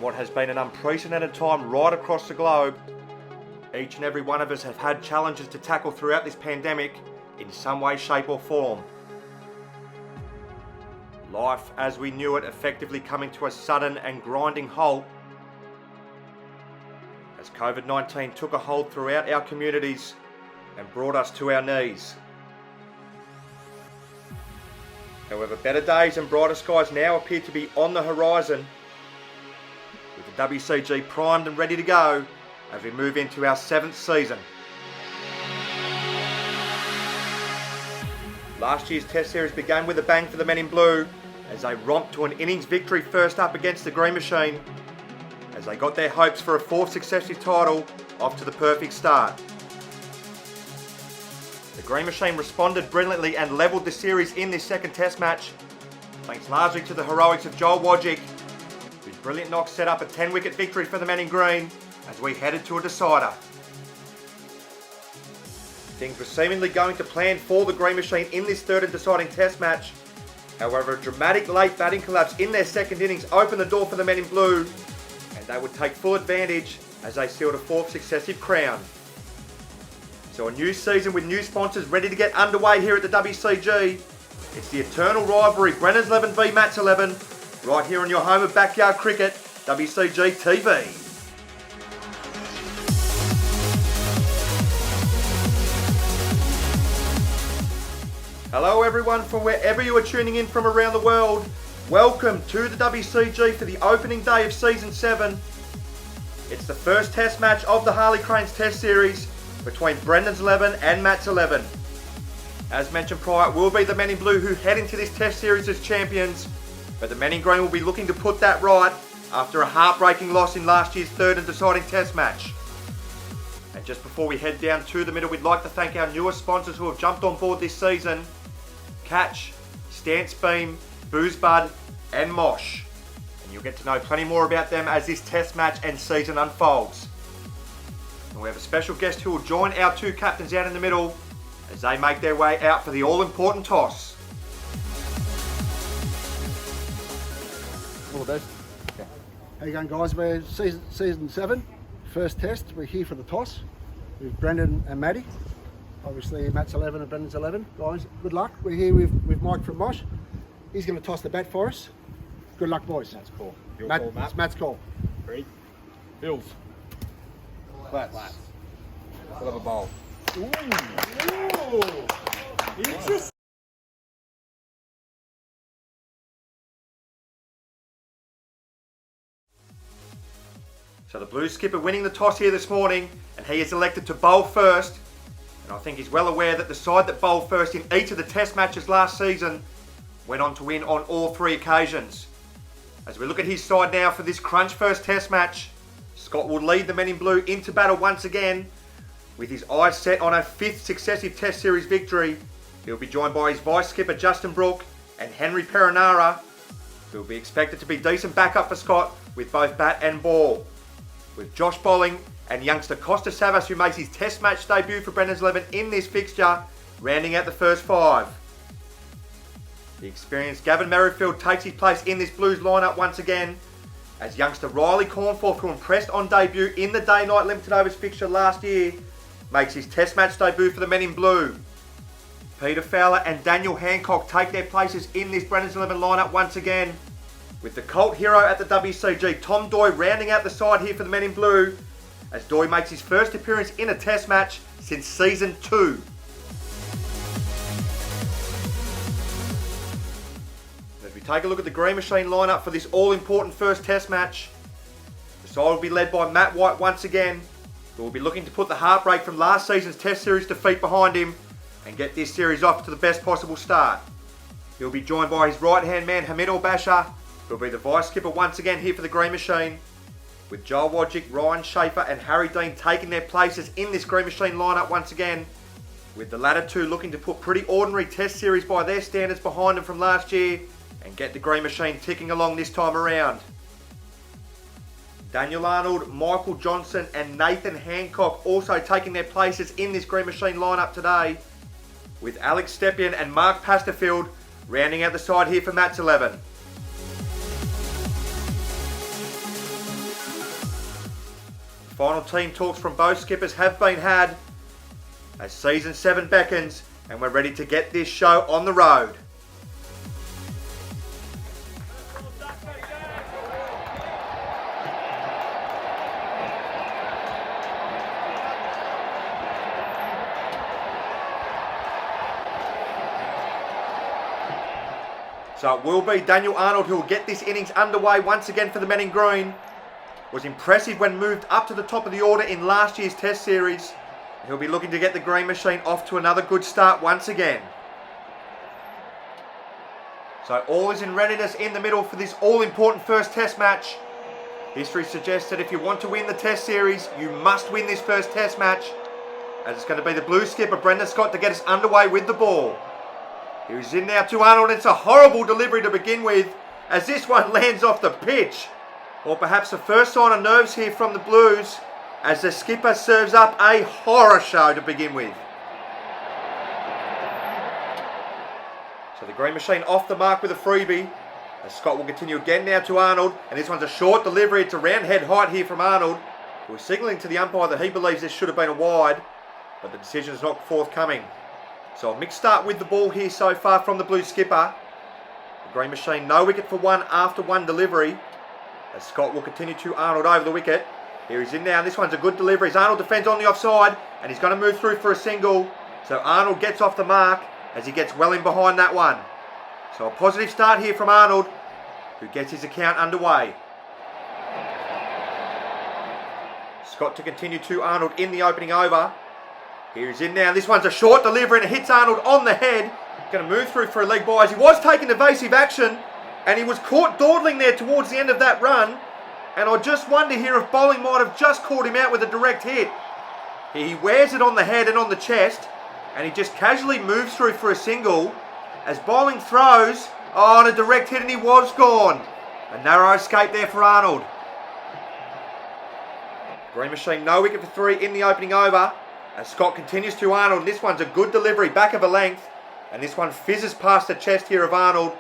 what has been an unprecedented time right across the globe, each and every one of us have had challenges to tackle throughout this pandemic in some way, shape or form. Life as we knew it effectively coming to a sudden and grinding halt as COVID-19 took a hold throughout our communities and brought us to our knees. However, better days and brighter skies now appear to be on the horizon, with the WCG primed and ready to go as we move into our 7th season. Last year's Test Series began with a bang for the men in blue as they romped to an innings victory first up against the Green Machine, as they got their hopes for a 4th successive title off to the perfect start. The Green Machine responded brilliantly and levelled the series in this second Test match, thanks largely to the heroics of Joel Wodjick, whose brilliant knock set up a 10-wicket victory for the men in green as we headed to a decider. Things were seemingly going to plan for the Green Machine in this third and deciding Test match. However, a dramatic late batting collapse in their second innings opened the door for the men in blue, and they would take full advantage as they sealed a 4th successive crown. So a new season with new sponsors ready to get underway here at the WCG. It's the eternal rivalry, Brennan's 11 v Matt's 11, right here on your home of backyard cricket, WCG TV. Hello everyone from wherever you are tuning in from around the world. Welcome to the WCG for the opening day of Season 7. It's the first Test match of the Harley Cranes Test Series between Brendan's 11 and Matt's 11. As mentioned prior, it will be the men in blue who head into this Test Series as champions, but the men in green will be looking to put that right after a heartbreaking loss in last year's third and deciding Test match. And just before we head down to the middle, we'd like to thank our newest sponsors who have jumped on board this season: Catch, Stance Beam, Booze Bud and Mosh. And you'll get to know plenty more about them as this Test match and season unfolds. And we have a special guest who will join our two captains out in the middle as they make their way out for the all-important toss. All the best. Okay. How you going, guys? We're season 7, first Test. We're here for the toss with Brendan and Matty. Obviously, Matt's 11 and Brendan's 11. Guys, good luck. We're here with Mike from Mosh. He's going to toss the bat for us. Good luck, boys. That's cool. Your Matt, call, Matt. it's Matt's call. Ready? Bills. Flats. We'll have a bowl. Ooh. Interesting. So the Blues skipper winning the toss here this morning, and he is elected to bowl first. And I think he's well aware that the side that bowled first in each of the Test matches last season went on to win on all 3 occasions. As we look at his side now for this crunch first Test match, Scott will lead the men in blue into battle once again, with his eyes set on a 5th successive Test Series victory. He'll be joined by his vice skipper Justin Brooke and Henry Perinara, who will be expected to be decent backup for Scott with both bat and ball, with Josh bowling and youngster Costa Savas, who makes his Test match debut for Brendan's 11 in this fixture, rounding out the first 5. The experienced Gavin Merrifield takes his place in this Blues lineup once again, as youngster Riley Cornforth, who impressed on debut in the Day-Night Limited Overs fixture last year, makes his Test match debut for the men in blue. Peter Fowler and Daniel Hancock take their places in this Brendan's 11 lineup once again, with the cult hero at the WCG, Tom Doy, rounding out the side here for the men in blue, as Doy makes his first appearance in a Test match since Season 2. As we take a look at the Green Machine lineup for this all-important first Test match, the side will be led by Matt White once again, who will be looking to put the heartbreak from last season's Test Series defeat behind him and get this series off to the best possible start. He'll be joined by his right-hand man Hamid Al-Basha, who will be the vice skipper once again here for the Green Machine, with Joel Wodjick, Ryan Schaefer and Harry Dean taking their places in this Green Machine lineup once again, with the latter two looking to put pretty ordinary Test Series by their standards behind them from last year and get the Green Machine ticking along this time around. Daniel Arnold, Michael Johnson and Nathan Hancock also taking their places in this Green Machine lineup today, with Alex Stepien and Mark Pasterfield rounding out the side here for Matt's 11. final team talks from both skippers have been had as season 7 beckons, and we're ready to get this show on the road. So it will be Daniel Arnold who will get this innings underway once again for the men in green. Was impressive when moved up to the top of the order in last year's Test Series. He'll be looking to get the green machine off to another good start once again. So all is in readiness in the middle for this all-important first Test match. History suggests that if you want to win the Test Series, you must win this first Test match, as it's going to be the blue skipper Brendan Scott to get us underway with the ball. He's in now to Arnold. It's a horrible delivery to begin with, as this one lands off the pitch. Or perhaps the first sign of nerves here from the Blues, as the skipper serves up a horror show to begin with. So the green machine off the mark with a freebie, as Scott will continue again now to Arnold, and this one's a short delivery. It's around head height here from Arnold, who is signalling to the umpire that he believes this should have been a wide, but the decision is not forthcoming. So a mixed start with the ball here so far from the blue skipper. The green machine no wicket for one after one delivery, as Scott will continue to Arnold over the wicket. Here he's in now, and this one's a good delivery as Arnold defends on the offside, and he's going to move through for a single. So Arnold gets off the mark as he gets well in behind that one. So a positive start here from Arnold, who gets his account underway. Scott to continue to Arnold in the opening over. Here he's in now. This one's a short delivery and it hits Arnold on the head. Going to move through for a leg by as he was taking evasive action, and he was caught dawdling there towards the end of that run. And I just wonder here if bowling might have just caught him out with a direct hit. He wears it on the head and on the chest, and he just casually moves through for a single as bowling throws on a direct hit, and he was gone. A narrow escape there for Arnold. Green machine no wicket for 3 in the opening over. As Scott continues to Arnold, this one's a good delivery, back of a length, and this one fizzes past the chest here of Arnold.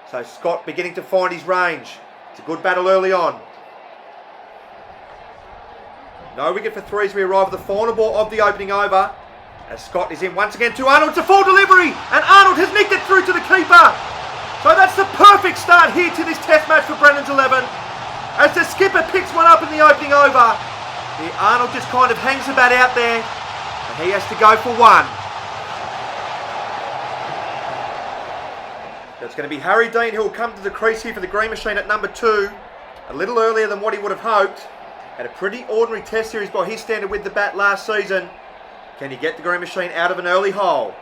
So Scott beginning to find his range. It's a good battle early on. No wicket for 3 as we arrive at the final ball of the opening over. As Scott is in once again to Arnold. It's a full delivery, and Arnold has nicked it through to the keeper. So that's the perfect start here to this Test match for Brendan's 11. As the skipper picks one up in the opening over, the Arnold just kind of hangs the bat out there. He has to go for 1. So it's going to be Harry Dean who will come to the crease here for the green machine at number 2. A little earlier than what he would have hoped. Had a pretty ordinary Test Series by his standard with the bat last season. Can he get the green machine out of an early hole?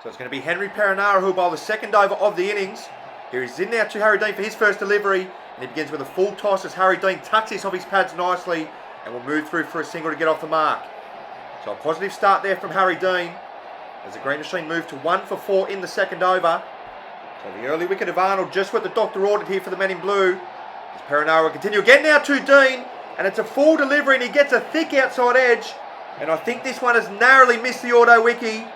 So it's going to be Henry Perenara who will bowl the second over of the innings. Here he's in now to Harry Dean for his first delivery. And he begins with a full toss as Harry Dean tucks this off his pads nicely, and will move through for a single to get off the mark. So a positive start there from Harry Dean, as the green machine moved to 1 for 4 in the second over. So the early wicket of Arnold, just what the doctor ordered here for the men in blue. As Perenara will continue again now to Dean, and it's a full delivery and he gets a thick outside edge. And I think this one has narrowly missed the auto wiki.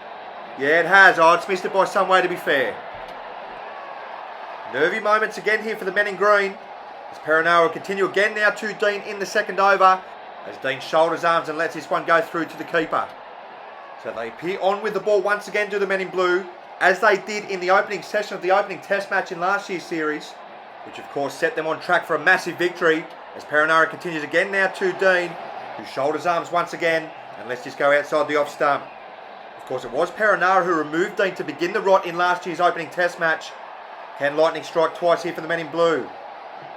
Yeah, it has. Oh, it's missed it by some way, to be fair. Nervy moments again here for the men in green. As Perenara will continue again now to Dean in the second over, as Dean shoulders arms and lets this one go through to the keeper. So they appear on with the ball once again to the men in blue, as they did in the opening session of the opening Test match in last year's series, which of course set them on track for a massive victory. As Perenara continues again now to Dean, who shoulders arms once again and lets this go outside the off stump. Of course, it was Perenara who removed Dean to begin the rot in last year's opening Test match. Can lightning strike twice here for the men in blue?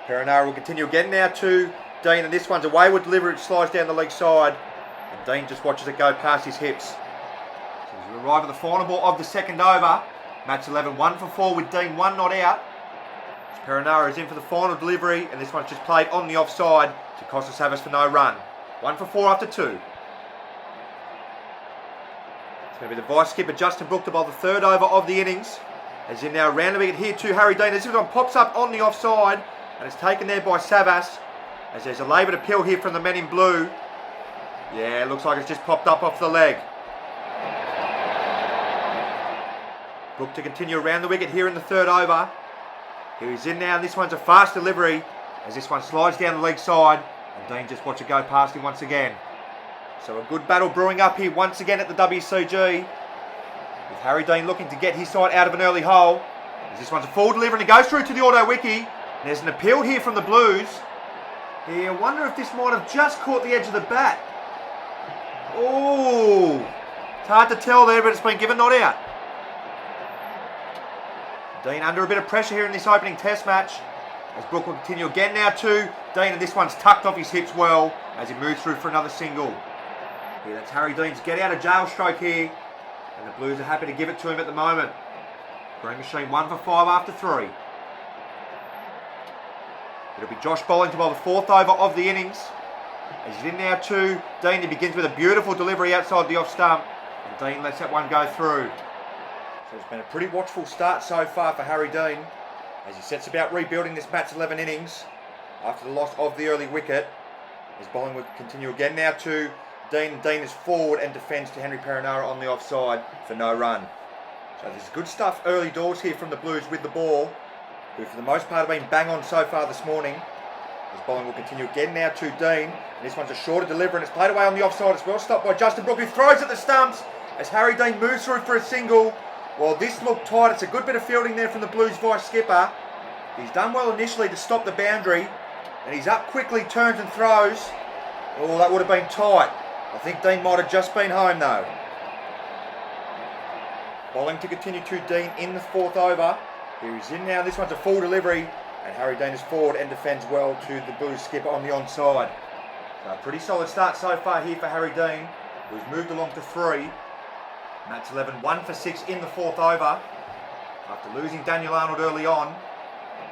Perenara will continue again now to Dean, and this one's a wayward delivery which slides down the leg side, and Dean just watches it go past his hips. So as we arrive at the final ball of the second over, match 11, 1 for 4 with Dean 1 not out. As Perenara is in for the final delivery, and this one's just played on the offside to cost us Savas for no run. 1 for 4 after 2. It's going to be the vice skipper Justin Brooke to bowl the third over of the innings. As in now round the wicket here to Harry Dean. This one pops up on the offside, and it's taken there by Savas, as there's a laboured appeal here from the men in blue. Yeah, it looks like it's just popped up off the leg. Brooke to continue around the wicket here in the third over. Here he's in now, and this one's a fast delivery, as this one slides down the leg side, And Dean just watch it go past him once again. So a good battle brewing up here once again at the WCG. With Harry Dean looking to get his side out of an early hole. As this one's a full delivery and it goes through to the auto wiki. There's an appeal here from the Blues. Yeah, I wonder if this might have just caught the edge of the bat. Oh, it's hard to tell there, but it's been given not out. Dean under a bit of pressure here in this opening test match. As Brook will continue again now too. Dean, and this one's tucked off his hips well as he moves through for another single. Yeah, that's Harry Dean's get out of jail stroke here. And the Blues are happy to give it to him at the moment. Green Machine 1 for 5 after 3. It'll be Josh bowling to bowl the 4th over of the innings. As he's in now too. Dean, he begins with a beautiful delivery outside the off stump. And Dean lets that one go through. So it's been a pretty watchful start so far for Harry Dean. As he sets about rebuilding this match 11 innings. After the loss of the early wicket. His bowling will continue again now too. Dean is forward and defends to Henry Perenara on the offside for no run. So there's good stuff early doors here from the Blues with the ball, who for the most part have been bang on so far this morning. His bowling will continue again now to Dean. And this one's a shorter delivery and it's played away on the offside as well. Stopped by Justin Brook, who throws at the stumps as Harry Dean moves through for a single. While this looked tight, it's a good bit of fielding there from the Blues vice skipper. He's done well initially to stop the boundary. And he's up quickly, turns and throws. Oh, that would have been tight. I think Dean might have just been home though. Bowling to continue to Dean in the 4th over. Here he's in now. This one's a full delivery. And Harry Dean is forward and defends well to the Blues skipper on the onside. So a pretty solid start so far here for Harry Dean, who's moved along to 3. Match 11, 1 for 6 in the 4th over. After losing Daniel Arnold early on.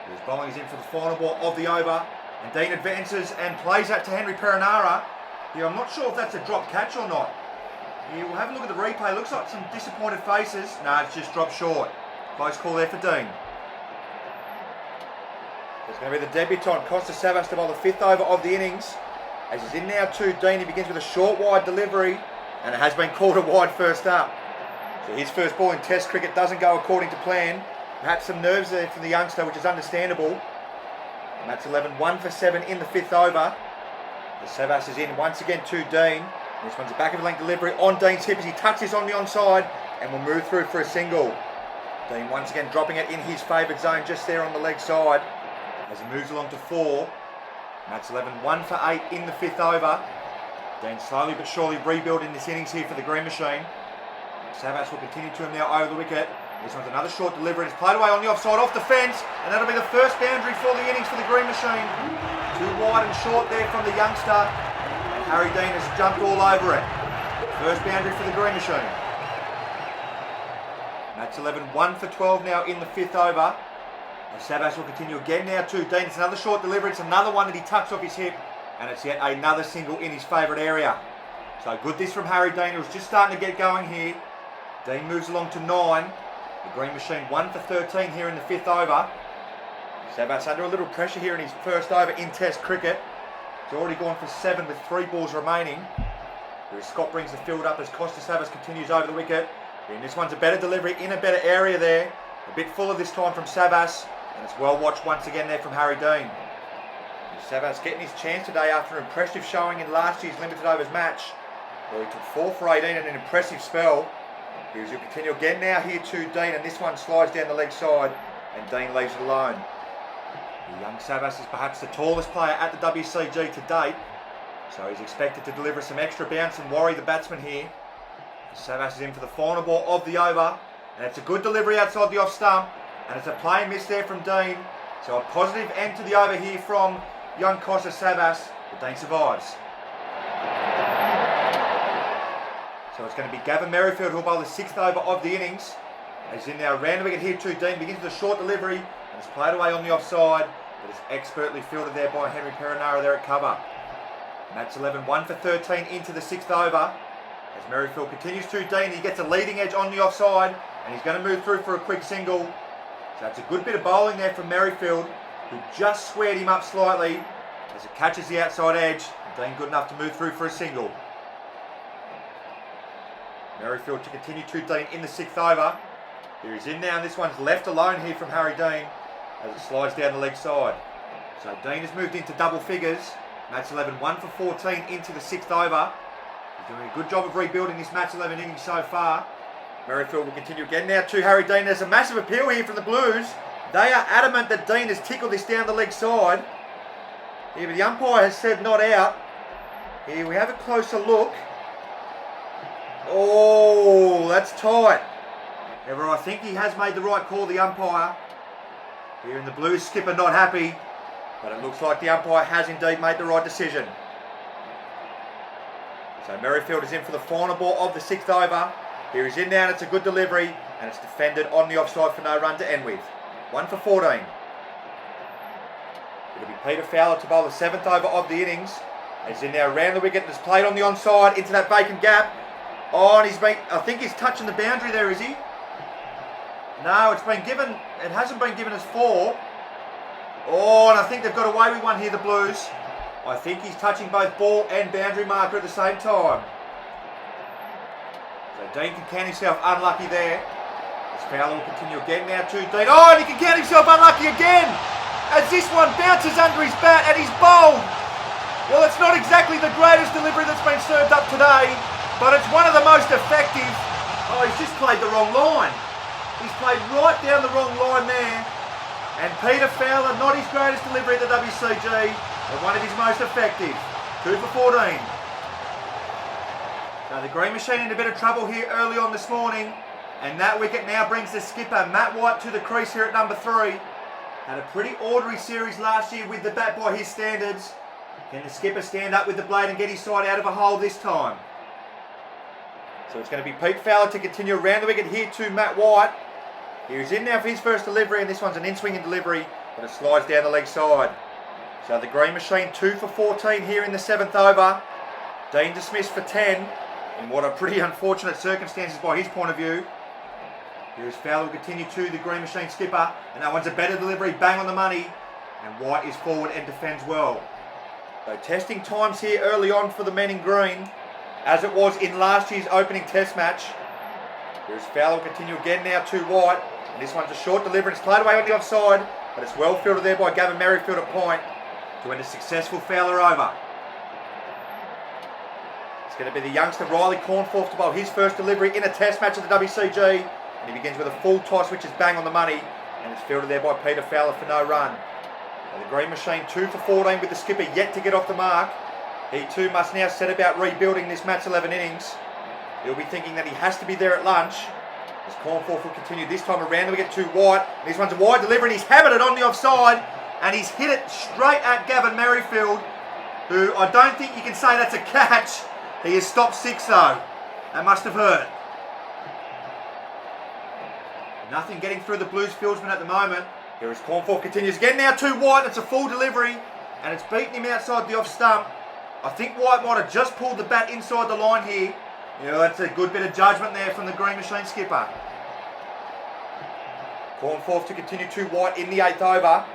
His bowling is in for the final ball of the over. And Dean advances and plays that to Henry Perenara. Yeah, I'm not sure if that's a drop catch or not. Yeah, we'll have a look at the replay. Looks like some disappointed faces. No, it's just dropped short. Close call there for Dean. It's going to be the debutant, Costa Savas, to bowl the 5th over of the innings. As he's in now too, Dean, he begins with a short wide delivery. And it has been called a wide first up. So his first ball in Test cricket doesn't go according to plan. Perhaps some nerves there from the youngster, which is understandable. And that's 11, 1 for 7 in the 5th over. The Savas is in once again to Dean. This one's a back of the length delivery on Dean's hip as he tucks this on the onside and will move through for a single. Dean once again dropping it in his favoured zone just there on the leg side as he moves along to 4. That's 11, 1 for 8 in the 5th over. Dean slowly but surely rebuilding this innings here for the Green Machine. Savas will continue to him now over the wicket. This one's another short delivery. It's played away on the offside off the fence, and that'll be the first boundary for the innings for the Green Machine. Too wide and short there from the youngster, and Harry Dean has jumped all over it. First boundary for the Green Machine. That's 11, 1 for 12 now in the 5th over. And Savas will continue again now too. Dean, it's another short delivery. It's another one that he tucks off his hip, and it's yet another single in his favourite area. So good this from Harry Dean, who's just starting to get going here. Dean moves along to 9. The Green Machine 1 for 13 here in the 5th over. Savas under a little pressure here in his first over in Test cricket. He's already gone for 7 with 3 balls remaining. Whereas Scott brings the field up as Costa Savas continues over the wicket. And this one's a better delivery in a better area there. A bit fuller this time from Savas. And it's well watched once again there from Harry Dean. Savas getting his chance today after an impressive showing in last year's limited overs match, where he took 4 for 18 in an impressive spell. He'll continue again now here to Dean, and this one slides down the leg side and Dean leaves it alone. The young Savas is perhaps the tallest player at the WCG to date, so he's expected to deliver some extra bounce and worry the batsman here. Savas is in for the final ball of the over, and it's a good delivery outside the off stump, and it's a play miss there from Dean. So a positive end to the over here from young Costa Savas, but Dean survives. So it's going to be Gavin Merrifield who'll bowl the 6th over of the innings. As in now, round the wicket here too. Dean begins with a short delivery and it's played away on the offside, but it's expertly fielded there by Henry Perenara there at cover. And that's 11, 1 for 13 into the 6th over. As Merrifield continues to Dean, he gets a leading edge on the offside and he's going to move through for a quick single. So it's a good bit of bowling there from Merrifield, who just squared him up slightly as it catches the outside edge. And Dean good enough to move through for a single. Merrifield to continue to Dean in the 6th over. Here he's in now, and this one's left alone here from Harry Dean as it slides down the leg side. So Dean has moved into double figures, Match 11, 1 for 14 into the 6th over. He's doing a good job of rebuilding this match 11 inning so far. Merrifield will continue again now to Harry Dean. There's a massive appeal here from the Blues. They are adamant that Dean has tickled this down the leg side. Here, but the umpire has said not out. Here we have a closer look. Oh, that's tight. However, I think he has made the right call, the umpire. Here in the Blues, skipper not happy. But it looks like the umpire has indeed made the right decision. So Merrifield is in for the final ball of the 6th over. Here he's in now and it's a good delivery. And it's defended on the offside for no run to end with. 1 for 14. It'll be Peter Fowler to bowl the 7th over of the innings. He's in now around the wicket and has played on the onside into that vacant gap. Oh, and I think he's touching the boundary there, is he? No, it hasn't been given as 4. Oh, and I think they've got away with one here, the Blues. I think he's touching both ball and boundary marker at the same time. So Dean can count himself unlucky there. As Fowler will continue again now to Dean. Oh, and he can count himself unlucky again. As this one bounces under his bat and he's bowled. Well, it's not exactly the greatest delivery that's been served up today, but it's one of the most effective. Oh, he's just played the wrong line. He's played right down the wrong line there. And Peter Fowler, not his greatest delivery at the WCG, but one of his most effective. 2 for 14. So the Green Machine in a bit of trouble here early on this morning. And that wicket now brings the skipper, Matt White, to the crease here at number 3. Had a pretty ordinary series last year with the bat by his standards. Can the skipper stand up with the blade and get his side out of a hole this time? So it's going to be Pete Fowler to continue around the wicket here to Matt White. Here he's in now for his first delivery, and this one's an in-swinging delivery, but it slides down the leg side. So the Green Machine 2 for 14 here in the 7th over. Dean dismissed for 10, in what are pretty unfortunate circumstances by his point of view. Here's Fowler will continue to the Green Machine skipper, and that one's a better delivery, bang on the money, and White is forward and defends well. So testing times here early on for the men in green, as it was in last year's opening test match. Here's Fowler will continue again now to White. And this one's a short delivery. It's played away on the offside, but it's well fielded there by Gavin Merrifield at point to end a successful Fowler over. It's going to be the youngster Riley Cornforth to bowl his first delivery in a test match at the WCG. And he begins with a full toss, which is bang on the money. And it's fielded there by Peter Fowler for no run. So the Green Machine 2 for 14 with the skipper yet to get off the mark. He too must now set about rebuilding this match 11 innings. He'll be thinking that he has to be there at lunch. As Cornforth will continue this time around, we get to White. And this one's a wide delivery, and he's hammered it on the offside. And he's hit it straight at Gavin Merrifield, who I don't think you can say that's a catch. He has stopped 6 though. That must have hurt. Nothing getting through the Blues fieldsman at the moment. Here is Cornforth continues again now to White. It's a full delivery, and it's beaten him outside the off stump. I think White might have just pulled the bat inside the line here. Yeah, that's a good bit of judgment there from the Green Machine skipper. Cornforth to continue to White in the 8th over.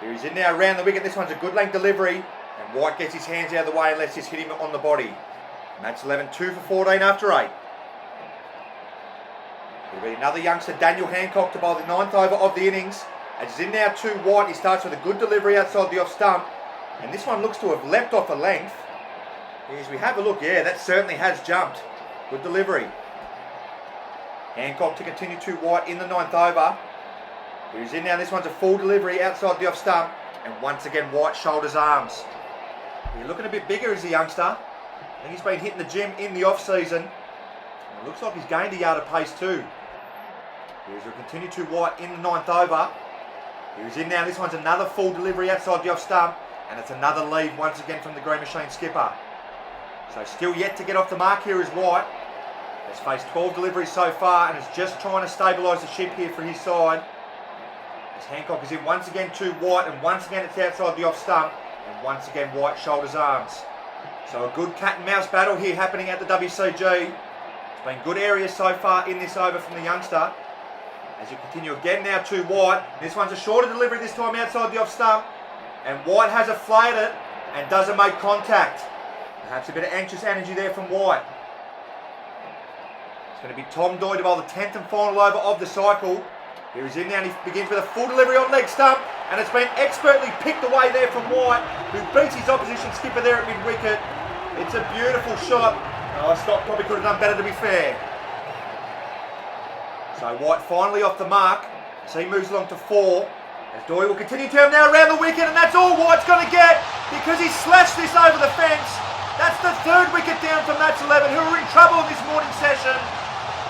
Here he's in now around the wicket. This one's a good length delivery. And White gets his hands out of the way and lets this hit him on the body. Match 11, 2 for 14 after 8. It'll be another youngster, Daniel Hancock, to bowl the 9th over of the innings. As he's in now to White, he starts with a good delivery outside the off stump. And this one looks to have leapt off a length. As we have a look, yeah, that certainly has jumped. Good delivery. Hancock to continue to White in the 9th over. He's in now, this one's a full delivery outside the off stump. And once again, White shoulders arms. He's looking a bit bigger as a youngster. I think he's been hitting the gym in the off season. And it looks like he's gained a yard of pace too. Here's will continue to White in the 9th over. He's in now, this one's another full delivery outside the off stump. And it's another lead once again from the Green Machine skipper. So still yet to get off the mark here is White. Has faced 12 deliveries so far and is just trying to stabilise the ship here for his side. As Hancock is in once again to White, and once again it's outside the off stump, and once again White shoulders arms. So a good cat and mouse battle here happening at the WCG. It's been good areas so far in this over from the youngster. As you continue again now to White. This one's a shorter delivery this time outside the off stump, and White has afflated it and doesn't make contact. Perhaps a bit of anxious energy there from White. It's going to be Tom Doyle to bowl the 10th and final over of the cycle. Here he's in now and he begins with a full delivery on leg stump. And it's been expertly picked away there from White, who beats his opposition skipper there at mid-wicket. It's a beautiful shot. Oh, Scott probably could have done better, to be fair. So White finally off the mark as he moves along to 4. As Doy will continue to him now around the wicket, and that's all White's going to get because he slashed this over the fence. That's the 3rd wicket down for match 11, who are in trouble in this morning session.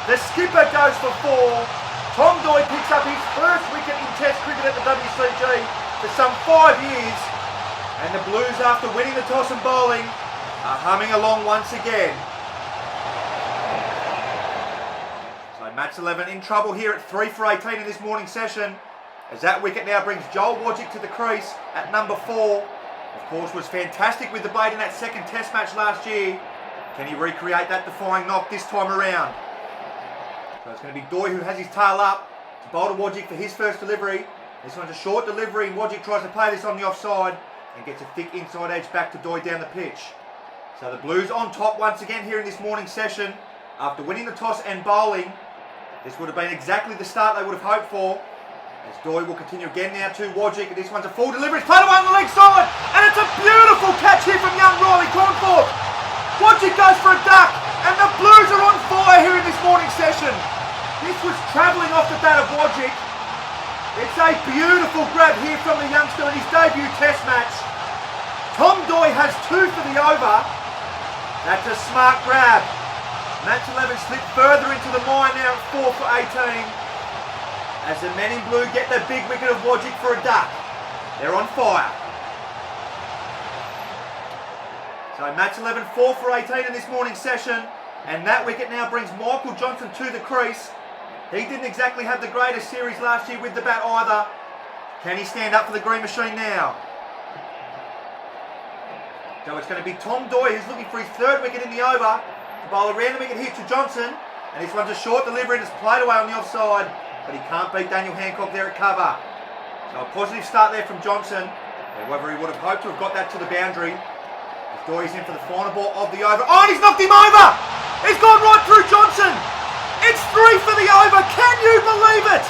The skipper goes for 4. Tom Doy picks up his 1st wicket in Test cricket at the WCG for some 5 years. And the Blues, after winning the toss and bowling, are humming along once again. So match 11 in trouble here at 3 for 18 in this morning session, as that wicket now brings Joel Wodjick to the crease at number 4. Of course, was fantastic with the blade in that 2nd Test match last year. Can he recreate that defying knock this time around? So it's going to be Doy who has his tail up to bowl to Wodjick for his 1st delivery. This one's a short delivery, and Wodjick tries to play this on the offside and gets a thick inside edge back to Doy down the pitch. So the Blues on top once again here in this morning session. After winning the toss and bowling, this would have been exactly the start they would have hoped for. As Doy will continue again now to Wodjick. This one's a full delivery. It's played away on the leg side. And it's a beautiful catch here from young Riley Cornforth. Wodjick goes for a duck. And the Blues are on fire here in this morning session. This was travelling off the bat of Wodjick. It's a beautiful grab here from the youngster in his debut Test match. Tom Doy has 2 for the over. That's a smart grab. Match 11 slipped further into the mine now at 4 for 18. As the men in blue get the big wicket of Wodjick for a duck. They're on fire. So match 11, 4 for 18 in this morning session. And that wicket now brings Michael Johnson to the crease. He didn't exactly have the greatest series last year with the bat either. Can he stand up for the green machine now? So it's going to be Tom Doy who's looking for his 3rd wicket in the over. To bowl a random wicket here to Johnson. And this one's a short delivery and it's played away on the offside. But he can't beat Daniel Hancock there at cover. So a positive start there from Johnson. However, he would have hoped to have got that to the boundary. As Doy's in for the final ball of the over. Oh, and he's knocked him over! He's gone right through Johnson! It's 3 for the over, can you believe it?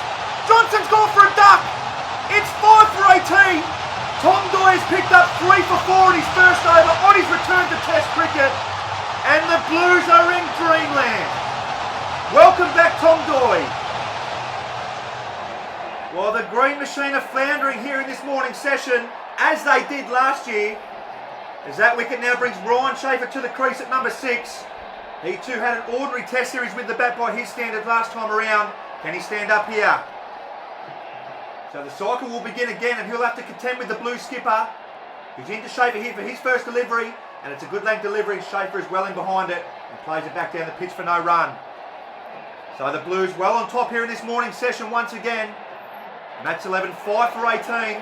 Johnson's gone for a duck! It's 5 for 18. Tom Doy has picked up 3 for 4 in his 1st over on his return to Test cricket. And the Blues are in dreamland. Welcome back, Tom Doy. Well, the green machine are floundering here in this morning session, as they did last year, as that wicket now brings Ryan Schaefer to the crease at number 6. He too had an ordinary Test series with the bat by his standards last time around. Can he stand up here? So the cycle will begin again, and he'll have to contend with the blue skipper. He's into Schaefer here for his 1st delivery, and it's a good length delivery. Schaefer is well in behind it and plays it back down the pitch for no run. So the Blues well on top here in this morning session once again. Match 11, 5 for 18.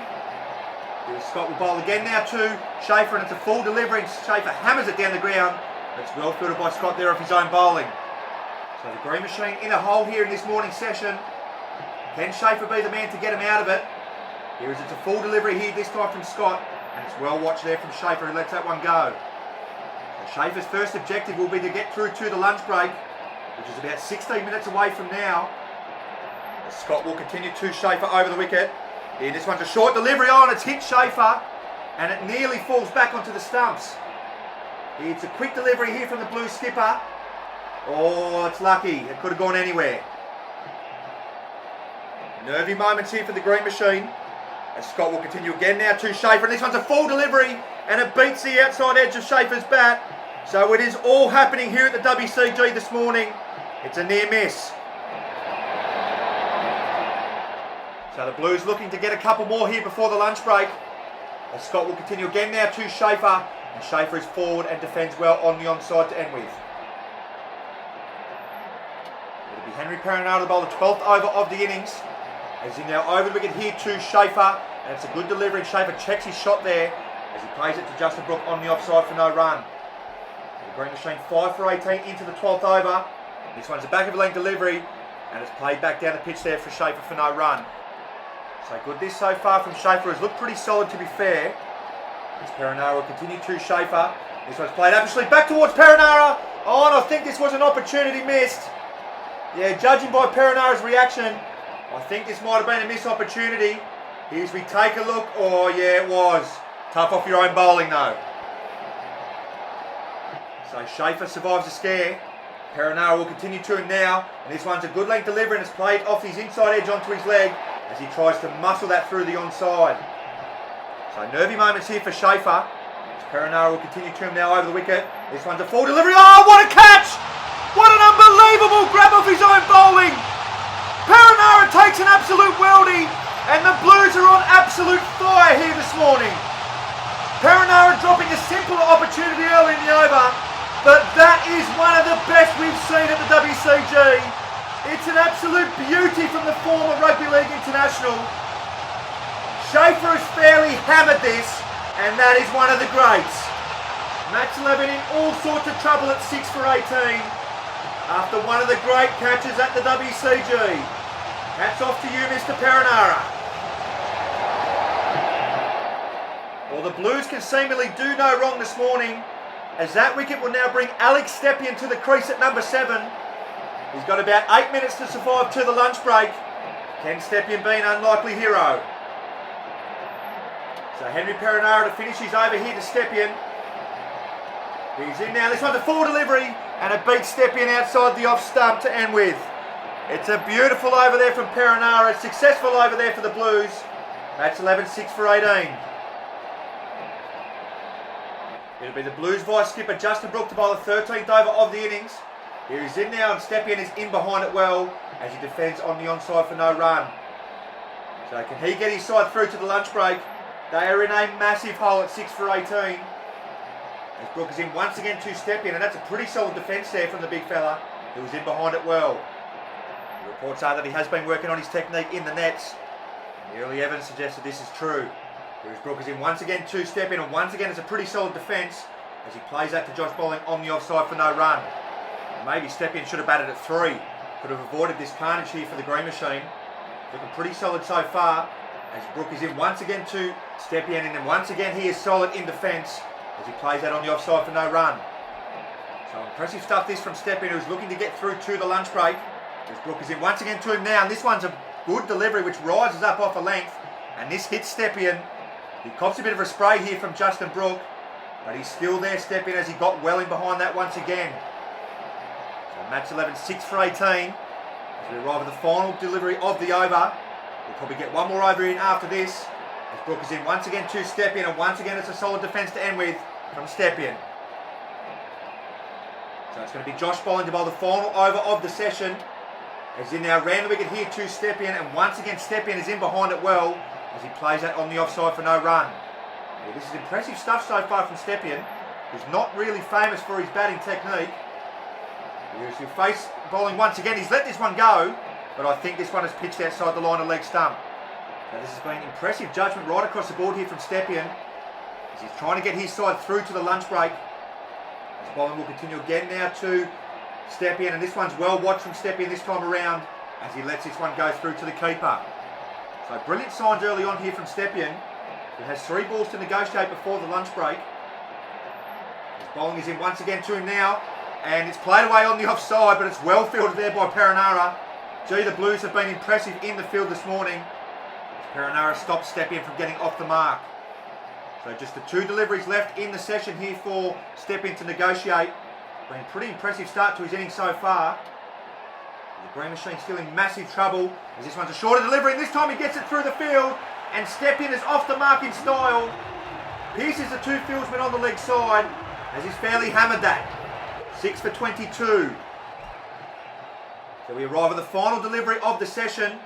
Scott will bowl again now to Schaefer, and it's a full delivery, and Schaefer hammers it down the ground. It's well fielded by Scott there off his own bowling. So the green machine in a hole here in this morning session. Can Schaefer be the man to get him out of it? Here is it's a full delivery here this time from Scott, and it's well watched there from Schaefer who lets that one go. So Schaefer's 1st objective will be to get through to the lunch break, which is about 16 minutes away from now. Scott will continue to Schaefer over the wicket. Here, this one's a short delivery on. It's hit Schaefer, and it nearly falls back onto the stumps. Here, it's a quick delivery here from the blue skipper. Oh, it's lucky. It could have gone anywhere. Nervy moments here for the green machine. As Scott will continue again now to Schaefer, and this one's a full delivery, and it beats the outside edge of Schaefer's bat. So it is all happening here at the WCG this morning. It's a near miss. So the Blues looking to get a couple more here before the lunch break. As Scott will continue again now to Schaefer. And Schaefer is forward and defends well on the onside to end with. It'll be Henry Perenara to bowl the 12th over of the innings. As he now over the wicket here to Schaefer. And it's a good delivery. Schaefer checks his shot there as he plays it to Justin Brook on the offside for no run. The green machine 5 for 18 into the 12th over. This one's a back of a length delivery. And it's played back down the pitch there for Schaefer for no run. So good this so far from Schaefer. Has looked pretty solid to be fair. As Perenara will continue to Schaefer. This one's played absolutely back towards Perenara. Oh, and I think this was an opportunity missed. Yeah, judging by Perenara's reaction, I think this might have been a missed opportunity. Here's we take a look. Oh yeah, it was. Tough off your own bowling though. So Schaefer survives the scare. Perenara will continue to him now, and this one's a good length delivery and it's played off his inside edge onto his leg as he tries to muscle that through the onside. So nervy moments here for Schaefer. Perenara will continue to him now over the wicket. This one's a full delivery. Oh, what a catch! What an unbelievable grab off his own bowling! Perenara takes an absolute worldie, and the Blues are on absolute fire here this morning. Perenara dropping a simple opportunity early in the over, but that is one of the best we've seen at the WCG. It's an absolute beauty from the former Rugby League international. Schaefer has fairly hammered this, and that is one of the greats. Match 11 in all sorts of trouble at 6 for 18 after one of the great catches at the WCG. Hats off to you, Mr. Perenara. Well, the Blues can seemingly do no wrong this morning, as that wicket will now bring Alex Stepien to the crease at number 7. He's got about 8 minutes to survive to the lunch break. Can Stepien be an unlikely hero? So Henry Perenara to finish his over here to Stepien. He's in now. This one's a full delivery, and it beats Stepien outside the off stump to end with. It's a beautiful over there from Perenara. Successful over there for the Blues. Match 11, 6 for 18. It'll be the Blues vice skipper Justin Brooke to bowl the 13th over of the innings. Here he's in now, and Stepien is in behind it well as he defends on the onside for no run. So can he get his side through to the lunch break? They are in a massive hole at 6 for 18. As Brooke is in once again to Stepien, and that's a pretty solid defence there from the big fella who was in behind it well. The reports are that he has been working on his technique in the nets, and the early evidence suggests that this is true. Here's Brooke is in once again to Stepien, and once again it's a pretty solid defence as he plays that to Josh Bolling on the offside for no run. And maybe Stepien should have batted at 3. Could have avoided this carnage here for the Green Machine. Looking pretty solid so far. As Brooke is in once again to Stepien, and then once again he is solid in defence as he plays that on the offside for no run. So impressive stuff this from Stepien, who's looking to get through to the lunch break. As Brooke is in once again to him now, and this one's a good delivery which rises up off a length, and this hits Stepien. He cops a bit of a spray here from Justin Brooke, but he's still there, Stepien, as he got well in behind that once again. So match 11, 6 for 18 as we arrive at the final delivery of the over. We'll probably get one more over in after this. As Brooke is in once again to Stepien, and once again it's a solid defence to end with from Stepien. So it's going to be Josh Bolling to bowl the final over of the session. As he now ran the wicket here to Stepien, and once again Stepien is in behind it well as he plays that on the offside for no run. Well, this is impressive stuff so far from Stepien, who's not really famous for his batting technique. Here's your face bowling once again. He's let this one go, but I think this one is pitched outside the line of leg stump. Now this has been impressive judgment right across the board here from Stepien as he's trying to get his side through to the lunch break. As bowling will continue again now to Stepien, and this one's well watched from Stepien this time around as he lets this one go through to the keeper. So brilliant signs early on here from Stepien, who has 3 balls to negotiate before the lunch break. His bowling is in once again to him now, and it's played away on the offside, but it's well fielded there by Perenara. Gee, the Blues have been impressive in the field this morning. Perenara stops Stepien from getting off the mark. So just the 2 deliveries left in the session here for Stepien to negotiate. Been a pretty impressive start to his innings so far. The Green Machine still in massive trouble as this one's a shorter delivery, and this time he gets it through the field, and Stepien is off the mark in style. Pierces the 2 fieldsmen on the leg side as he's fairly hammered that. 6 for 22. So we arrive at the final delivery of the session.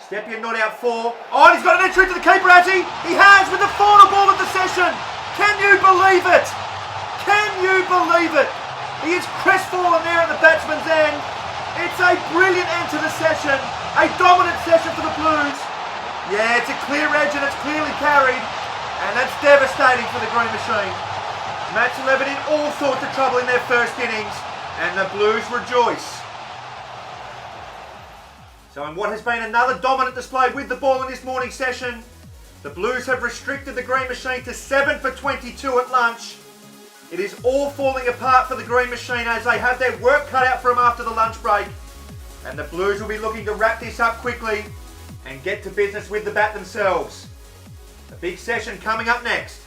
Stepien not out 4. Oh, and he's got an entry to the keeper, has he? He has, with the final ball of the session. Can you believe it? Can you believe it? He is crestfallen there at the batsman's end. It's a brilliant end to the session. A dominant session for the Blues. Yeah, it's a clear edge and it's clearly carried. And that's devastating for the Green Machine. Match 11 in all sorts of trouble in their first innings, and the Blues rejoice. So in what has been another dominant display with the ball in this morning's session, the Blues have restricted the Green Machine to 7 for 22 at lunch. It is all falling apart for the Green Machine as they have their work cut out for them after the lunch break. And the Blues will be looking to wrap this up quickly and get to business with the bat themselves. A big session coming up next.